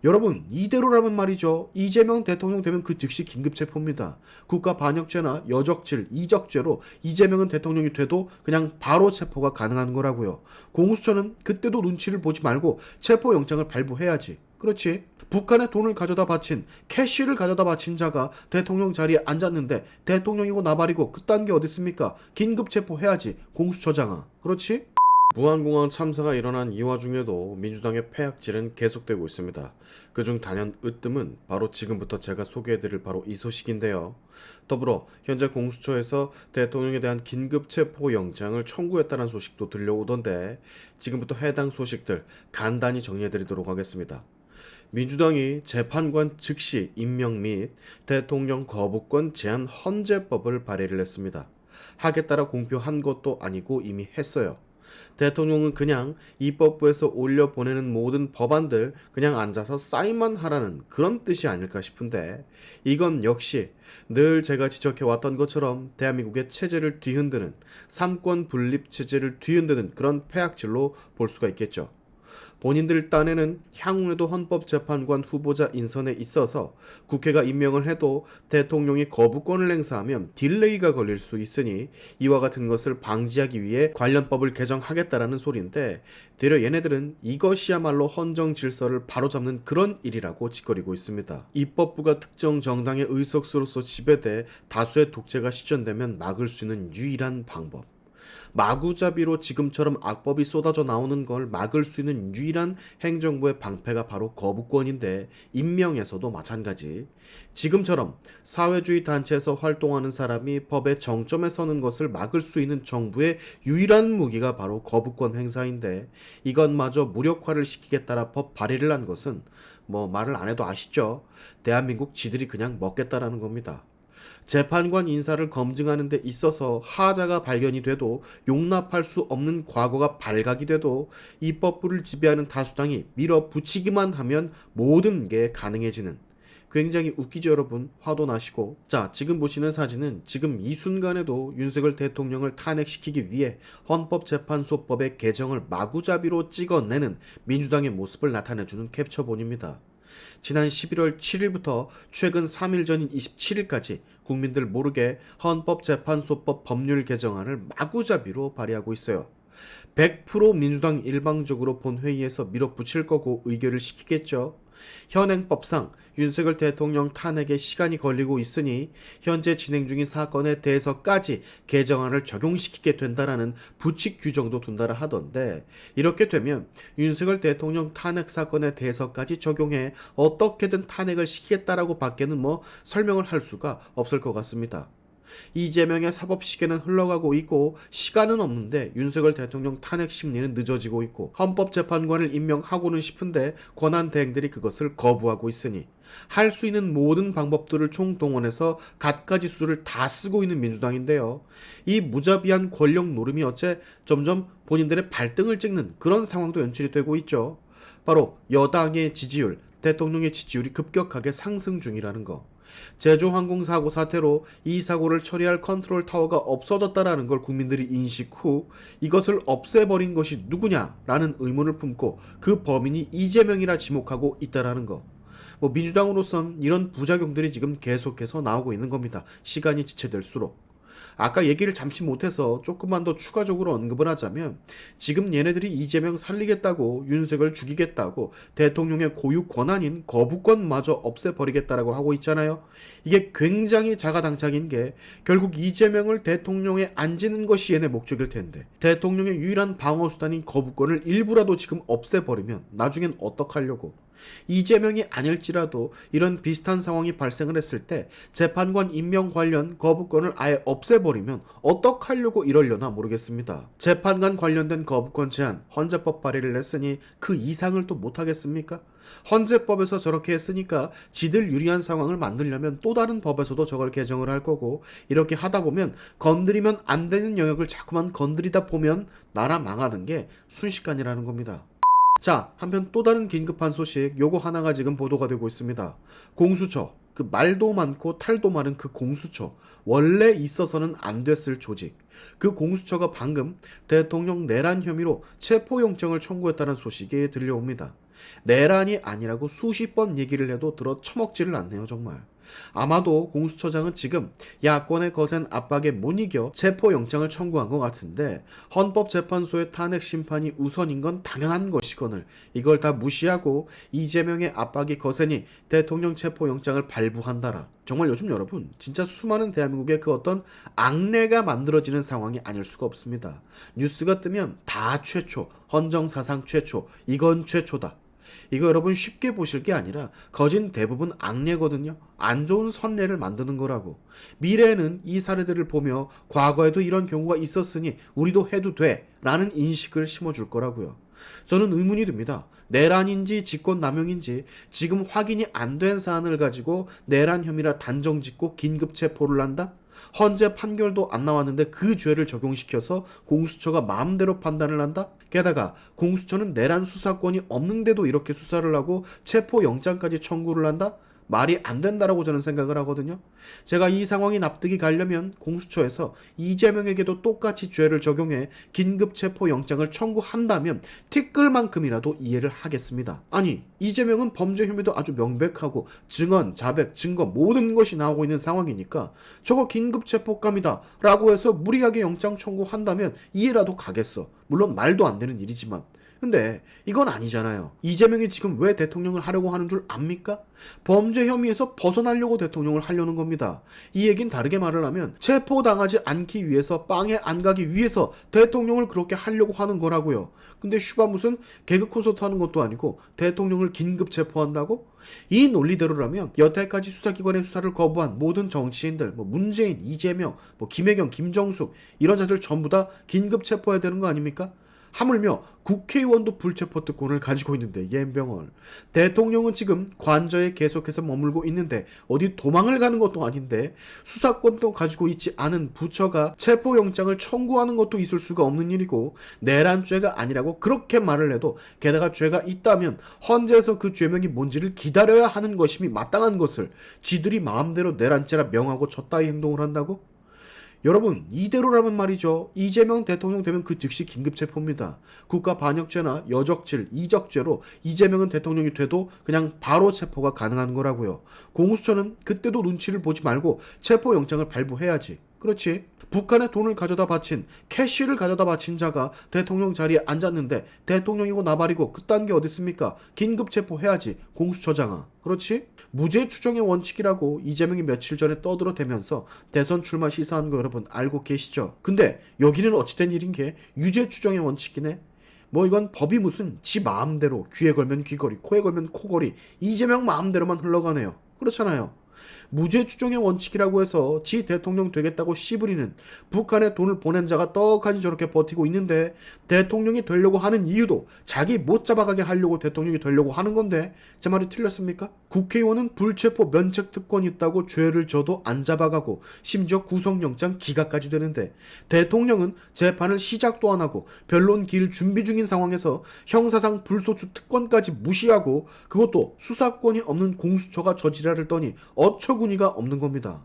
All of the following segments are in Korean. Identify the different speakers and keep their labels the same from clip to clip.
Speaker 1: 여러분, 이대로라면 말이죠. 이재명 대통령 되면 그 즉시 긴급체포입니다. 국가반역죄나 여적질, 이적죄로 이재명은 대통령이 돼도 그냥 바로 체포가 가능한 거라고요. 공수처는 그때도 눈치를 보지 말고 체포영장을 발부해야지. 그렇지. 북한에 돈을 가져다 바친, 캐시를 가져다 바친 자가 대통령 자리에 앉았는데 대통령이고 나발이고 그딴 게 어딨습니까? 긴급체포해야지. 공수처장아. 그렇지? 무안공항 참사가 일어난 이 와중에도 민주당의 패악질은 계속되고 있습니다. 그중 단연 으뜸은 바로 지금부터 제가 소개해드릴 바로 이 소식인데요. 더불어 현재 공수처에서 대통령에 대한 긴급체포영장을 청구했다는 소식도 들려오던데 지금부터 해당 소식들 간단히 정리해드리도록 하겠습니다. 민주당이 재판관 즉시 임명 및 대통령 거부권 제한 헌재법을 발의를 했습니다. 하겠다라 공표한 것도 아니고 이미 했어요. 대통령은 그냥 입법부에서 올려보내는 모든 법안들 그냥 앉아서 사인만 하라는 그런 뜻이 아닐까 싶은데 이건 역시 늘 제가 지적해왔던 것처럼 대한민국의 체제를 뒤흔드는 삼권 분립 체제를 뒤흔드는 그런 패악질로 볼 수가 있겠죠. 본인들 딴에는 향후에도 헌법재판관 후보자 인선에 있어서 국회가 임명을 해도 대통령이 거부권을 행사하면 딜레이가 걸릴 수 있으니 이와 같은 것을 방지하기 위해 관련법을 개정하겠다라는 소리인데 되려 얘네들은 이것이야말로 헌정 질서를 바로잡는 그런 일이라고 짓거리고 있습니다. 입법부가 특정 정당의 의석수로서 지배돼 다수의 독재가 실현되면 막을 수 있는 유일한 방법. 마구잡이로 지금처럼 악법이 쏟아져 나오는 걸 막을 수 있는 유일한 행정부의 방패가 바로 거부권인데 임명에서도 마찬가지. 지금처럼 사회주의 단체에서 활동하는 사람이 법의 정점에 서는 것을 막을 수 있는 정부의 유일한 무기가 바로 거부권 행사인데 이것마저 무력화를 시키겠다라 법 발의를 한 것은 뭐 말을 안 해도 아시죠? 대한민국 지들이 그냥 먹겠다라는 겁니다. 재판관 인사를 검증하는 데 있어서 하자가 발견이 돼도 용납할 수 없는 과거가 발각이 돼도 입법부를 지배하는 다수당이 밀어붙이기만 하면 모든 게 가능해지는 굉장히 웃기죠 여러분. 화도 나시고. 자, 지금 보시는 사진은 지금 이 순간에도 윤석열 대통령을 탄핵시키기 위해 헌법재판소법의 개정을 마구잡이로 찍어내는 민주당의 모습을 나타내주는 캡처본입니다. 지난 11월 7일부터 최근 3일 전인 27일까지 국민들 모르게 헌법재판소법 법률 개정안을 마구잡이로 발의하고 있어요. 100% 민주당 일방적으로 본회의에서 밀어붙일 거고 의결을 시키겠죠. 현행법상 윤석열 대통령 탄핵에 시간이 걸리고 있으니 현재 진행 중인 사건에 대해서까지 개정안을 적용시키게 된다라는 부칙 규정도 둔다라 하던데 이렇게 되면 윤석열 대통령 탄핵 사건에 대해서까지 적용해 어떻게든 탄핵을 시키겠다라고 밖에는 뭐 설명을 할 수가 없을 것 같습니다. 이재명의 사법 시계는 흘러가고 있고 시간은 없는데 윤석열 대통령 탄핵 심리는 늦어지고 있고 헌법재판관을 임명하고는 싶은데 권한대행들이 그것을 거부하고 있으니 할 수 있는 모든 방법들을 총동원해서 갖가지 수를 다 쓰고 있는 민주당인데요. 이 무자비한 권력 노름이 어째 점점 본인들의 발등을 찍는 그런 상황도 연출이 되고 있죠. 바로 여당의 지지율, 대통령의 지지율이 급격하게 상승 중이라는 거. 제주항공 사고 사태로 이 사고를 처리할 컨트롤 타워가 없어졌다라는 걸 국민들이 인식 후 이것을 없애버린 것이 누구냐라는 의문을 품고 그 범인이 이재명이라 지목하고 있다라는 거. 민주당으로선 이런 부작용들이 지금 계속해서 나오고 있는 겁니다. 시간이 지체될수록. 아까 얘기를 잠시 못해서 조금만 더 추가적으로 언급을 하자면 지금 얘네들이 이재명 살리겠다고 윤석열 죽이겠다고 대통령의 고유 권한인 거부권마저 없애버리겠다라고 하고 있잖아요. 이게 굉장히 자가당착인 게 결국 이재명을 대통령에 앉히는 것이 얘네 목적일 텐데 대통령의 유일한 방어수단인 거부권을 일부라도 지금 없애버리면 나중엔 어떡하려고. 이재명이 아닐지라도 이런 비슷한 상황이 발생을 했을 때 재판관 임명 관련 거부권을 아예 없애버리면 어떡하려고 이러려나 모르겠습니다. 재판관 관련된 거부권 제한 헌재법 발의를 했으니 그 이상을 또 못하겠습니까? 헌재법에서 저렇게 했으니까 지들 유리한 상황을 만들려면 또 다른 법에서도 저걸 개정을 할 거고 이렇게 하다 보면 건드리면 안 되는 영역을 자꾸만 건드리다 보면 나라 망하는 게 순식간이라는 겁니다. 자, 한편 또 다른 긴급한 소식 요거 하나가 지금 보도가 되고 있습니다. 공수처, 그 말도 많고 탈도 많은 그 공수처, 원래 있어서는 안 됐을 조직. 그 공수처가 방금 대통령 내란 혐의로 체포영장을 청구했다는 소식이 들려옵니다. 내란이 아니라고 수십 번 얘기를 해도 들어 처먹지를 않네요, 정말. 아마도 공수처장은 지금 야권의 거센 압박에 못 이겨 체포영장을 청구한 것 같은데, 헌법재판소의 탄핵 심판이 우선인 건 당연한 것이거늘 이걸 다 무시하고 이재명의 압박이 거세니 대통령 체포영장을 발부한다라. 정말 요즘 여러분, 진짜 수많은 대한민국의 그 어떤 악례가 만들어지는 상황이 아닐 수가 없습니다. 뉴스가 뜨면 다 최초, 헌정사상 최초, 이건 최초다. 이거 여러분 쉽게 보실 게 아니라 거진 대부분 악례거든요. 안 좋은 선례를 만드는 거라고. 미래에는 이 사례들을 보며 과거에도 이런 경우가 있었으니 우리도 해도 돼 라는 인식을 심어줄 거라고요. 저는 의문이 듭니다. 내란인지 직권남용인지 지금 확인이 안 된 사안을 가지고 내란 혐의라 단정 짓고 긴급 체포를 한다? 헌재 판결도 안 나왔는데 그 죄를 적용시켜서 공수처가 마음대로 판단을 한다? 게다가 공수처는 내란 수사권이 없는데도 이렇게 수사를 하고 체포영장까지 청구를 한다? 말이 안 된다라고 저는 생각을 하거든요. 제가 이 상황이 납득이 가려면 공수처에서 이재명에게도 똑같이 죄를 적용해 긴급 체포영장을 청구한다면 티끌만큼이라도 이해를 하겠습니다. 아니, 이재명은 범죄 혐의도 아주 명백하고 증언, 자백, 증거 모든 것이 나오고 있는 상황이니까 저거 긴급 체포감이다 라고 해서 무리하게 영장 청구한다면 이해라도 가겠어. 물론 말도 안 되는 일이지만. 근데 이건 아니잖아요. 이재명이 지금 왜 대통령을 하려고 하는 줄 압니까? 범죄 혐의에서 벗어나려고 대통령을 하려는 겁니다. 이 얘긴 다르게 말을 하면 체포당하지 않기 위해서, 빵에 안 가기 위해서 대통령을 그렇게 하려고 하는 거라고요. 근데 슈가 무슨 개그 콘서트 하는 것도 아니고 대통령을 긴급 체포한다고? 이 논리대로라면 여태까지 수사기관의 수사를 거부한 모든 정치인들, 문재인, 이재명, 김혜경, 김정숙 이런 자들 전부 다 긴급 체포해야 되는 거 아닙니까? 하물며 국회의원도 불체포 특권을 가지고 있는데 옌병을. 대통령은 지금 관저에 계속해서 머물고 있는데 어디 도망을 가는 것도 아닌데 수사권도 가지고 있지 않은 부처가 체포영장을 청구하는 것도 있을 수가 없는 일이고, 내란죄가 아니라고 그렇게 말을 해도 게다가 죄가 있다면 헌재에서 그 죄명이 뭔지를 기다려야 하는 것임이 마땅한 것을 지들이 마음대로 내란죄라 명하고 저따위 행동을 한다고? 여러분, 이대로라면 말이죠. 이재명 대통령 되면 그 즉시 긴급체포입니다. 국가반역죄나 여적질, 이적죄로 이재명은 대통령이 돼도 그냥 바로 체포가 가능한 거라고요. 공수처는 그때도 눈치를 보지 말고 체포영장을 발부해야지. 그렇지. 북한에 돈을 가져다 바친, 캐시를 가져다 바친 자가 대통령 자리에 앉았는데 대통령이고 나발이고 그딴 게 어딨습니까? 긴급 체포해야지, 공수처장아. 그렇지? 무죄 추정의 원칙이라고 이재명이 며칠 전에 떠들어대면서 대선 출마 시사한 거 여러분 알고 계시죠? 근데 여기는 어찌된 일인 게 유죄 추정의 원칙이네? 이건 법이 무슨 지 마음대로 귀에 걸면 귀걸이, 코에 걸면 코걸이, 이재명 마음대로만 흘러가네요. 그렇잖아요. 무죄 추정의 원칙이라고 해서 지 대통령 되겠다고 씨부리는 북한에 돈을 보낸 자가 떡하니 저렇게 버티고 있는데, 대통령이 되려고 하는 이유도 자기 못 잡아가게 하려고 대통령이 되려고 하는 건데 제 말이 틀렸습니까? 국회의원은 불체포 면책 특권이 있다고 죄를 져도 안 잡아가고 심지어 구속영장 기각까지 되는데, 대통령은 재판을 시작도 안 하고 변론 기일 준비 중인 상황에서 형사상 불소추 특권까지 무시하고 그것도 수사권이 없는 공수처가 저지랄을 떠니 어처구니가 없는 겁니다.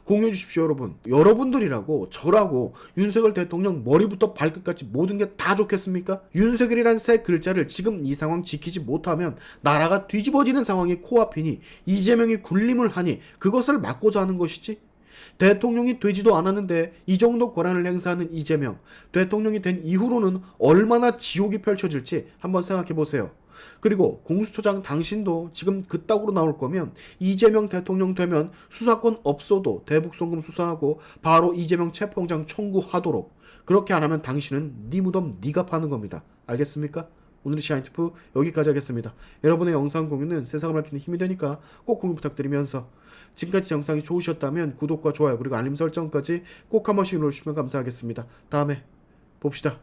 Speaker 1: 공유해 주십시오, 여러분. 여러분들이라고 저라고 윤석열 대통령 머리부터 발끝까지 모든 게 다 좋겠습니까? 윤석열이란 세 글자를 지금 이 상황 지키지 못하면 나라가 뒤집어지는 상황이 코앞이니 이재명이 군림을 하니 그것을 막고자 하는 것이지. 대통령이 되지도 않았는데 이 정도 권한을 행사하는 이재명, 대통령이 된 이후로는 얼마나 지옥이 펼쳐질지 한번 생각해 보세요. 그리고 공수처장 당신도 지금 그따구로 나올 거면 이재명 대통령 되면 수사권 없어도 대북송금 수사하고 바로 이재명 체포영장 청구하도록, 그렇게 안 하면 당신은 네 무덤 네가 파는 겁니다. 알겠습니까? 오늘의 시아인투프 여기까지 하겠습니다. 여러분의 영상 공유는 세상을 밝히는 힘이 되니까 꼭 공유 부탁드리면서, 지금까지 영상이 좋으셨다면 구독과 좋아요 그리고 알림 설정까지 꼭 한 번씩 눌러주시면 감사하겠습니다. 다음에 봅시다.